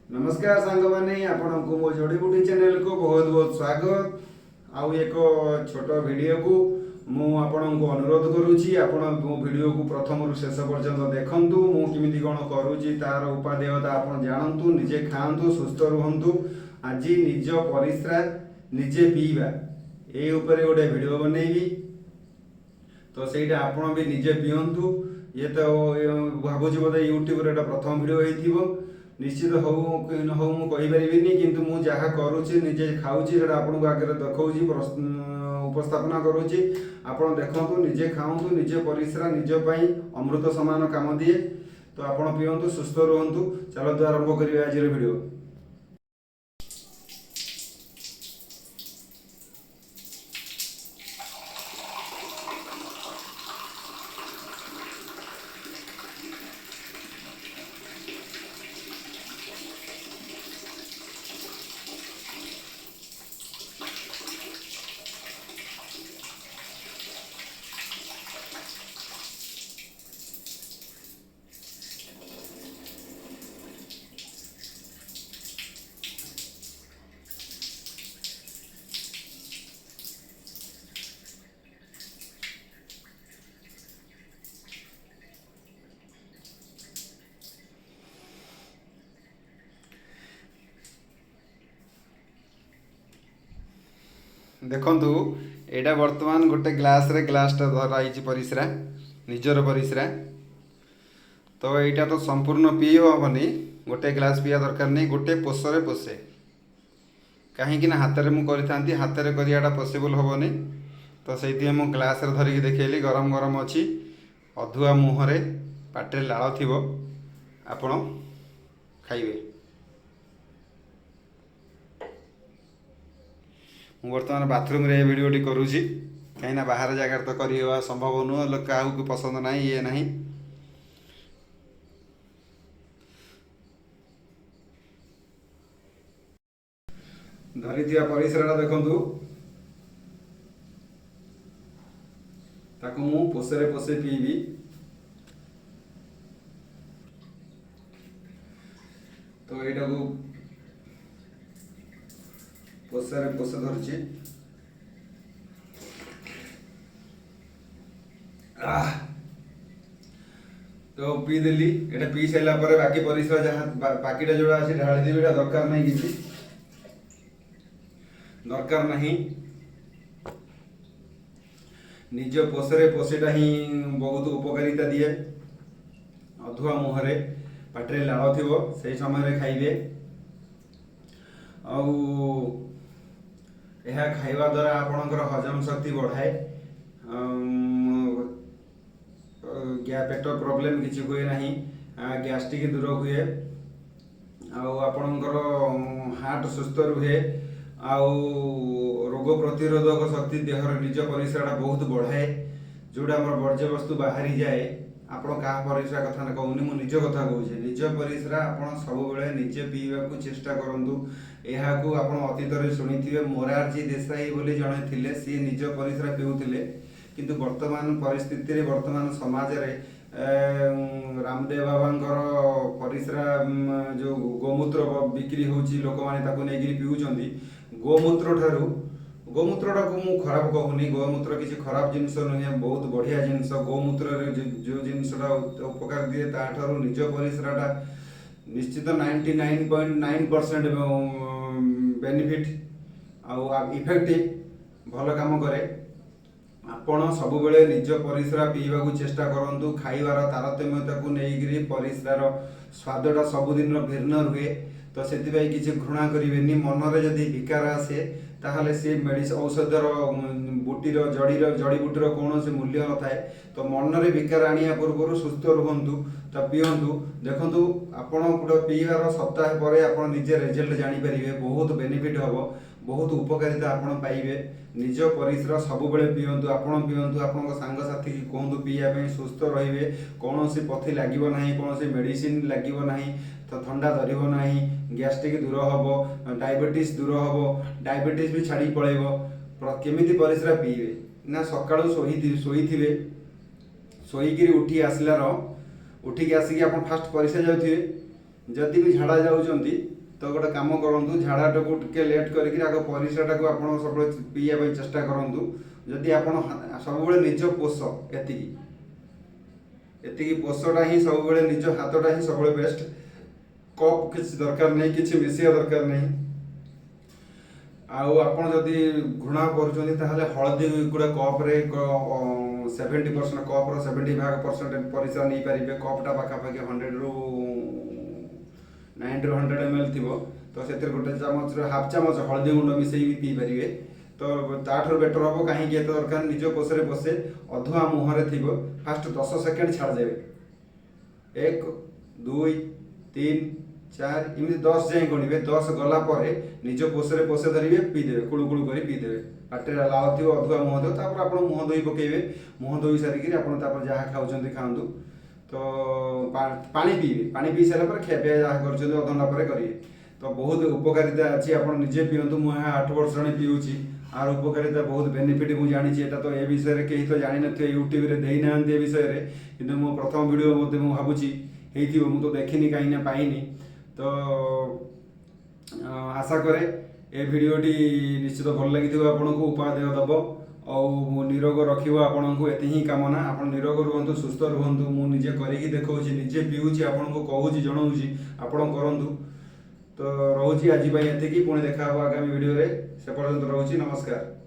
नमस्कार सांग मैंने आपण को मो जड़ीबूटी चैनल को बहुत बहुत स्वागत। आउ एक छोट वीडियो को मु आपण को अनुरोध करुच्ची आपण मो वीडियो को प्रथम रु शेष पर्यंत देखंतु मु किमिति कोन करूची तार उपादेयता आपण जानंतु निजे खांतु सुस्थ रुहंतु। आज निज परिश्रा निजे पीवा ए ऊपर गोटे वीडियो बनैबी तो सेटा आपण भी निजे पियंतु। ये तो भावुची बोधे यूट्यूब रे प्रथम वीडियो होइथिबो निश्चित हूँ हूँ मुझे किंतु मु जहाँ करुच्ची निजे खाऊँगी आपको आगे देखी उपस्थापना करुच्ची। आपण देखु निजे खाऊँ निजे परिश्रा निज अमृत समान काम दिए तो आपण पीयंतु सुस्थ रुहंतु। चलतु आरंभ करिए आज वीडियो। देखंतु एटा वर्तमान गोटे ग्लासटा धराई परिश्रा निजर परिश्रा तो यहाँ तो संपूर्ण पी हेनी गोटे ग्लास पिया दरकार नहीं गोटे पोषरे पोषे कहीं हाथ में मुझे हाथ में कराटा पॉसिबल हेनी तो से मु ग्लास धरिकी देखली गरम गरम अच्छी अधुआ मुहरे पाटे लाल थी आपण खाइबे। बर्तमान बाथरूम रे वीडियोटी करुँची कहीं बाहर जगार तो करवा संभव नुह क्या पसंद ना ये ना धरी परिश्रा देखु ताकू मु पोषरे पोषे पीबी तो यहाँ को पोषरे पोषे धरुची तो पीदेली एटा पी सारा बाकी परिश्रा जहाँ बाकीटा जोड़ा अच्छे ढाड़ी देवी दरकार नहीं किसी दरकार नहीं निज पोषरे पोषेटा ही बहुत उपकारिता दिए। अधुआ मुहरे पाटे लाल थी से समय खाइबे यह खाइबा द्वारा आपणकर हजम शक्ति बढ़ाए पेट प्रॉब्लम किसी हुए ना गैस्ट्रिक दूर हुए आपणकर हार्ट सुस्थ रुहे रोग प्रतिरोधक शक्ति देहर निज परिश्रा बहुत बढ़ाए जोड़ा आम वर्ज्य वस्तु बाहरी जाए आपण क्या परिश्रा कथा ना कहूनी मु निज कथा कहूँ निज परिश्रा आपण सब निजे पीवा को चेष्टा करूँ। यहाँ आप अतीत शुणी मोरारजी देसाई बोली जड़े थे सी निज परिश्रा पीऊले किंतु वर्तमान परिस्थिति वर्तमान समाज रे रामदेव बाबा परिश्रा जो गोमूत्र बिक्री होची लोक मैंने पीऊँच गोमूत्रटा को मु खराब कहूनी गोमूत्र किसी खराब जिनस नुहे बहुत बढ़िया जिनस गोमूत्र जो जिनसा उपकार दिए ताठू निज परिश्राटा निश्चित 99.9% बेनिफिट इफेक्टिव भल काम करे। आपण सब निज परिश्रा पीवा को चेष्टा करूँ खाइबार तारतम्यता को लेकिन परिश्रार स्वादटा सबुदिन भिन्न रुहे तो से किसी घृणा करें मनरे जदि विकार आसे ताहले से मेडिसिन औषधर बुटीर जड़ीबुटीर कौन से मूल्य न थाए तो मनरे विकार आनिया पूर्व सुस्थ रुहंतु तो पीयंतु। देखंतु आपण गोटे पीवार सप्ताह पर आप निजे रिजल्ट जानीपारे बहुत बेनिफिट हम बहुत उपकारिता आपण पाइबे। निज परिश्रा सब पीयंतु आपण पीयंतु आपण सांगसाथी की कहतु पीवा सुस्थ रे कौन सी पथी लगे ना कौन सी मेडिसिन लगे ना तो थंडा धरब ना गैस्ट्रिक दूर हम डायबिटीज दूर हम डायबिटीज भी छाड़ी पड़ेब। केमिति परिश्रा पीबे ना सकाळु शोइथिबे शोईकी उठी आसलार उठिक आसिक आप फास्ट परिश्रा जाउथिबे जदि भी झाड़ा जाउचंती तो गोटे कम करूँ झाड़ाटा टे लेट करके आग परिस्राटा को आप सब पीवा चेष्टा करूँ जदि आप सब निज पोष एति पोषटा ही सब निज हाथटा ही सब बेस्ट कप किसी दरकार नहीं किसी मिसिया दरकार नहीं आपड़ जदि घृणा कर हलदी गुड़ा कप्रे 70% कप्र 75% परिस्रा नहीं पारे कपटा पाखापाखि 100 ରୁ 90 ରୁ 100 ml थी तो से गोटे चामच हाफ चामच हलदी गुंड मिसई पी पारे तो ताठर बेटर हम कहीं एत दरकार निज पोषे बसे अधुआ मुहर थी फास्ट 10 सेकेंड छाड़ देवे 1 2 3 4 इमती 10 जाए गणवे 10 गला निज पोषे पोषे धरवे पीदेवे कुड़ू कुड़ू कर पीदेवे पाटे लाल थी अधुआ मुह थो तापर आप मुह धोई पकेबे मुह धोई सारिक आप जहाँ खाऊँ खाऊँ तो पानी पीबे पानी पी सारा खियापिया जहाँ कर अधघंटा पर करेंगे तो बहुत उपकारिता अच्छी आप निजे पीतु मुझे 8 वर्ष पीऊँगी आर उपकारिता बहुत बेनिफिट मुझे जानी तो ए विषय कहीं तो जानी थे यूट्यूब रे देना ए विषय कि मो प्रथम वीडियो मुझे भावुँ हो तो देखनी कहीं पाइनी तो आशा करे ए भिडियोटी निश्चित भल लगी आपको उपादेय दब और निरोग रखिब आपन को एति ही कामना आप निरोग रुहतु सुस्थ रुहतु मु निजे करिकी देखौछि निजे पीऊछि आपन को कहूछि जणाउछि आपन करंतु तो रहुछि आज एतिकी पुणी देखा आगामी वीडियो रे से पर्यंत रहुछि नमस्कार।